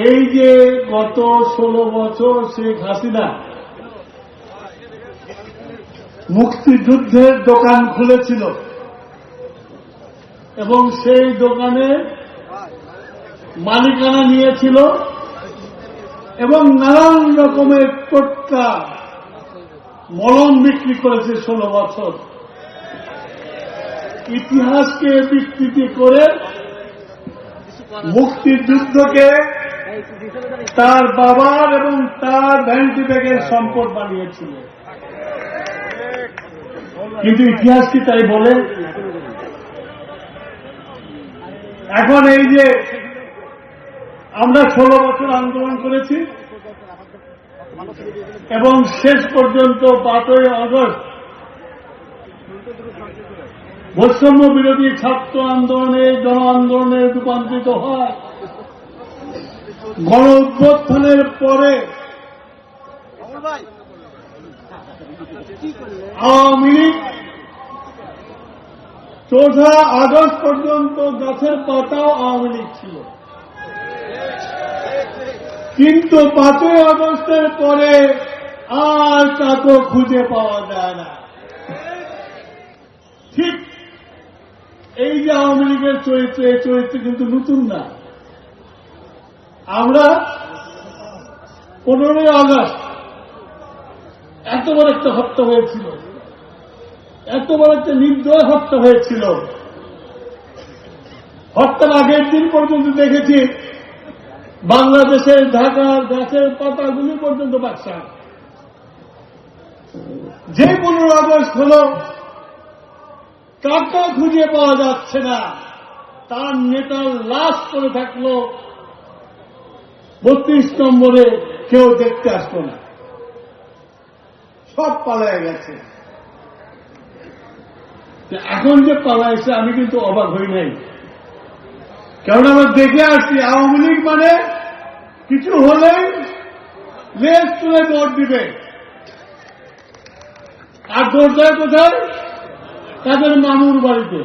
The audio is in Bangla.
এই যে গত 16 বছর শেখ হাসিনা মুক্তিযুদ্ধের দোকান খুলেছিল এবং সেই দোকানে মালিকানা নিয়েছিল এবং নানান রকমের টোটকা মলম বিক্রি করেছে 16 বছর। ইতিহাসকে বিকৃতি করে মুক্তিযুদ্ধকে তার বাবার এবং তার ভ্যানিটি ব্যাগের সম্পদ বানিয়েছিল। কিন্তু ইতিহাস কি তাই বলে? এখন এই যে আমরা 16 বছর আন্দোলন করেছি এবং শেষ পর্যন্ত 5ই আগস্ট বৈষম্য বিরোধী ছাত্র আন্দোলনে জন আন্দোলনে রূপান্তরিত হয়। গণ অভ্যুত্থানের পরে আওয়ামী লীগ 4 আগস্ট পর্যন্ত গাছের পাতাও আওয়ামী লীগ ছিল, কিন্তু 5ই আগস্টের পরে আর কাউকে খুঁজে পাওয়া যায় না। ঠিক এই যে আওয়ামী লীগের চরিত্র, এই চরিত্র কিন্তু নতুন না। আমরা 15ই আগস্ট এত বড় একটা হত্যা হয়েছিল, এত বড় একটা নির্দয় হত্যা হয়েছিল। হত্যার আগের দিন পর্যন্ত দেখেছি বাংলাদেশের ঢাকার গাছের পাতাগুলি পর্যন্ত বাক্সা। যে 15 আগস্ট হল কাকে খুঁজে পাওয়া যাচ্ছে না, তার নেতার লাশ পড়ে থাকলো 32 নম্বরে, কেউ দেখতে আসতো না, সব পালায় গেছে। এখন যে পালাইছে আমি কিন্তু অবাক হই নাই, কারণ আমরা দেখে আসছি আওয়ামী লীগ মানে কিছু হলেই লেজ তুলে দৌড় দিবে। আর দৌড় দেয় কোথায়? তাদের মামুর বাড়িতে।